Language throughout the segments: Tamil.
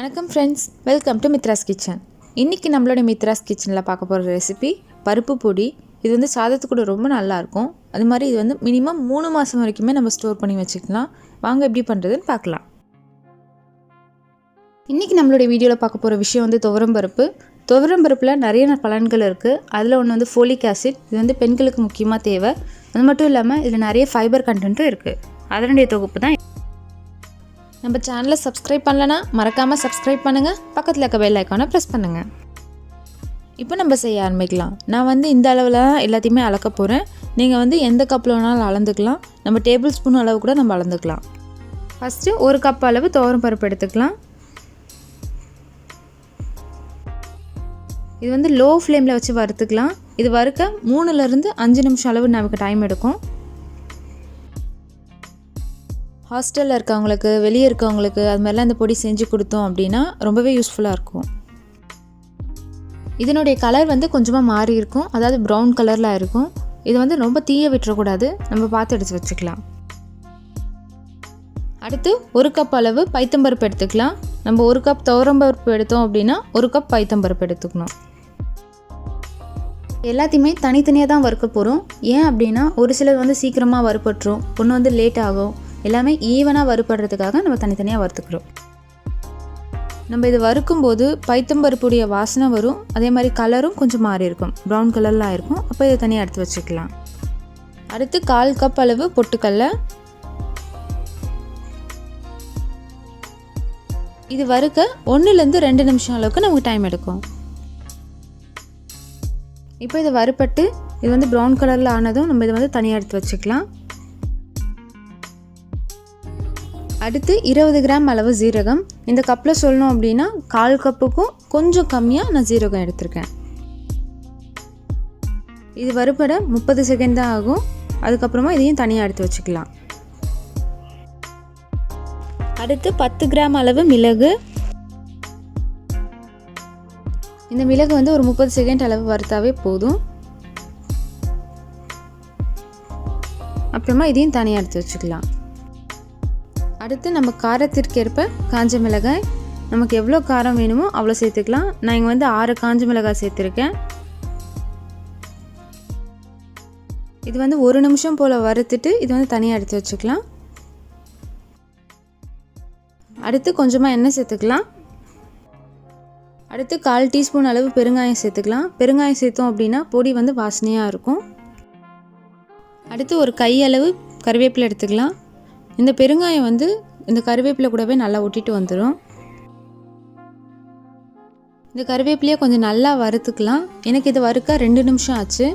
வணக்கம் friends, welcome to Mithras kitchen. இன்றைக்கி நம்மளோட மித்ராஸ் கிச்சனில் பார்க்க போகிற ரெசிபி பருப்பு பொடி. இது வந்து சாதத்துக்கு கூட ரொம்ப நல்லாயிருக்கும். அது மாதிரி இது வந்து மினிமம் 3 மாதம் வரைக்குமே நம்ம ஸ்டோர் பண்ணி வச்சுக்கலாம். வாங்க எப்படி பண்ணுறதுன்னு பார்க்கலாம். இன்றைக்கி நம்மளுடைய வீடியோவில் பார்க்க போகிற விஷயம் வந்து துவரம்பருப்பு. துவரம்பருப்பில் நிறைய பலன்கள் இருக்குது. அதில் ஒன்று வந்து ஃபோலிக் ஆசிட். இது வந்து பெண்களுக்கு முக்கியமாக தேவை. அது மட்டும் இல்லாமல் இதில் நிறைய ஃபைபர் கண்டென்ட்டும் இருக்குது. அதனுடைய தொகுப்பு தான். நம்ம சேனலை சப்ஸ்கிரைப் பண்ணலன்னா மறக்காமல் சப்ஸ்கிரைப் பண்ணுங்கள். பக்கத்தில் இருக்க பெல் ஐக்கானை ப்ரெஸ் பண்ணுங்கள். இப்போ நம்ம செய்ய ஆரம்பிக்கலாம். நான் வந்து இந்த அளவில் தான் எல்லாத்தையுமே அளக்க போகிறேன். நீங்கள் வந்து எந்த கப்பில் வேணாலும் அளந்துக்கலாம். நம்ம டேபிள் ஸ்பூன் அளவு கூட நம்ம அளந்துக்கலாம். ஃபஸ்ட்டு 1 கப் அளவு துவரம் பருப்பு எடுத்துக்கலாம். இது வந்து லோ ஃப்ளேமில் வச்சு வறுத்துக்கலாம். இது வறுக்க 3லேருந்து 5 நிமிஷம் அளவு நமக்கு டைம் எடுக்கும். ஹாஸ்டலில் இருக்கவங்களுக்கு, வெளியே இருக்கவங்களுக்கு அது மாதிரிலாம் இந்த பொடி செஞ்சு கொடுத்தோம் அப்படின்னா ரொம்பவே யூஸ்ஃபுல்லாக இருக்கும். இதனுடைய கலர் வந்து கொஞ்சமாக மாறி இருக்கும், அதாவது ப்ரௌன் கலரில் இருக்கும். இது வந்து ரொம்ப தீய விட்டுறக்கூடாது, நம்ம பார்த்து எடுத்து வச்சுக்கலாம். அடுத்து 1 கப் அளவு பைத்தம்பருப்பு எடுத்துக்கலாம். நம்ம 1 கப் துவரம்பருப்பு எடுத்தோம் அப்படின்னா 1 கப் பைத்தம்பருப்பு எடுத்துக்கணும். எல்லாத்தையுமே தனித்தனியாக தான் வறுக்க போகிறோம். ஏன் அப்படின்னா ஒரு சிலர் வந்து சீக்கிரமாக வறுப்பட்டுரும், ஒன்று வந்து லேட் ஆகும். எல்லாமே ஈவனாக வறுப்படுறதுக்காக நம்ம தனித்தனியாக வறுத்துக்கிறோம். நம்ம இது வறுக்கும்போது பைத்தம்பருப்புடைய வாசனை வரும். அதே மாதிரி கலரும் கொஞ்சம் மாறி இருக்கும், ப்ரௌன் கலர்லாம் இருக்கும். அப்போ இதை தனியாக எடுத்து வச்சுக்கலாம். அடுத்து 1/4 கப் அளவு பொட்டுக்கடலை. இது வறுக்க 1லேருந்து 2 நிமிஷம் அளவுக்கு நமக்கு டைம் எடுக்கும். இப்போ இது வறுப்பட்டு இது வந்து ப்ரௌன் கலரில் ஆனதும் நம்ம இதை வந்து தனியாக எடுத்து வச்சுக்கலாம். அடுத்து 20 கிராம் அளவு ஜீரகம். இந்த கப்பில் சொல்லணும் அப்படின்னா 1/4 கப்புக்கும் கொஞ்சம் கம்மியாக நான் ஜீரகம் எடுத்திருக்கேன். இது வறுபட 30 செகண்ட் தான் ஆகும். அதுக்கப்புறமா இதையும் தனியாக எடுத்து வச்சுக்கலாம். அடுத்து 10 கிராம் அளவு மிளகு. இந்த மிளகு வந்து ஒரு 30 செகண்ட் அளவு வறுத்தாவே போதும். அப்புறமா இதையும் தனியாக எடுத்து வச்சுக்கலாம். அடுத்து நம்ம காரத்திற்கேற்ப காஞ்ச மிளகாய். நமக்கு எவ்வளோ காரம் வேணுமோ அவ்வளோ சேர்த்துக்கலாம். நான் இங்கே வந்து 6 காஞ்ச மிளகாய் சேர்த்துருக்கேன். இது வந்து 1 நிமிஷம் போல் வறுத்துட்டு இது வந்து தனியாக எடுத்து வச்சுக்கலாம். அடுத்து கொஞ்சமாக எண்ணெய் சேர்த்துக்கலாம். அடுத்து 1/4 டீஸ்பூன் அளவு பெருங்காயம் சேர்த்துக்கலாம். பெருங்காயம் சேர்த்தோம் அப்படின்னா பொடி வந்து வாசனையாக இருக்கும். அடுத்து ஒரு கையளவு கறிவேப்பிலை எடுத்துக்கலாம். இந்த பெருங்காயம் வந்து இந்த கறிவேப்பிலை கூடவே நல்லா ஒட்டிட்டு வந்துடும். இந்த கறிவேப்பிலையை கொஞ்சம் நல்லா வறுத்துக்கலாம். எனக்கு இது வறுக்க 2 நிமிஷம் ஆச்சு.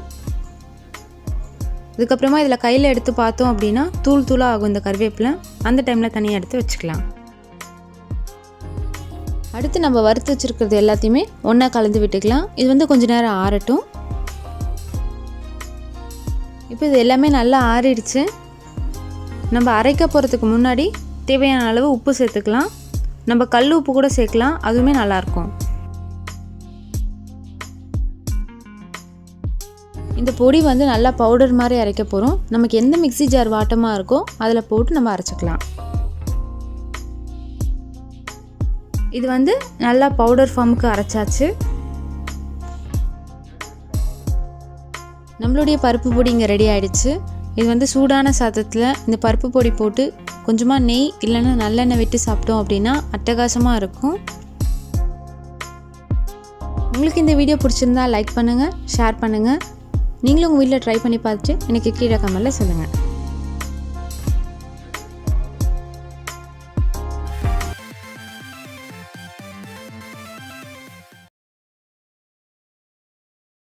இதுக்கப்புறமா இதில் கையில் எடுத்து பார்த்தோம் அப்படின்னா தூள் தூளாக ஆகும் இந்த கறிவேப்பிலை. அந்த டைமில் தனியாக எடுத்து வச்சுக்கலாம். அடுத்து நம்ம வறுத்து வச்சுருக்கிறது எல்லாத்தையுமே ஒன்றா கலந்து விட்டுக்கலாம். இது வந்து கொஞ்சம் நேரம் ஆறட்டும். இப்போ இது எல்லாமே நல்லா ஆறிடுச்சு. நம்ம அரைக்க போகிறதுக்கு முன்னாடி தேவையான அளவு உப்பு சேர்த்துக்கலாம். நம்ம கல் உப்பு கூட சேர்க்கலாம், அதுவுமே நல்லாயிருக்கும். இந்த பொடி வந்து நல்லா பவுடர் மாதிரி அரைக்க போகிறோம். நமக்கு எந்த மிக்ஸி ஜார் வாட்டமாக இருக்கோ அதில் போட்டு நம்ம அரைச்சிக்கலாம். இது வந்து நல்லா பவுடர் ஃபார்முக்கு அரைச்சாச்சு. நம்மளுடைய பருப்பு பொடி இங்கே ரெடி ஆகிடுச்சு. இது வந்து சூடான சாதத்தில் இந்த பருப்பு பொடி போட்டு கொஞ்சமாக நெய் இல்லைன்னா நல்லெண்ணெய் விட்டு சாப்பிட்டோம் அப்படின்னா அட்டகாசமாக இருக்கும். உங்களுக்கு இந்த வீடியோ பிடிச்சிருந்தா லைக் பண்ணுங்கள், ஷேர் பண்ணுங்கள். நீங்களும் உங்கள் வீட்டில் ட்ரை பண்ணி பார்த்துட்டு எனக்கு கீழே கமெண்ட்டில் சொல்லுங்கள்.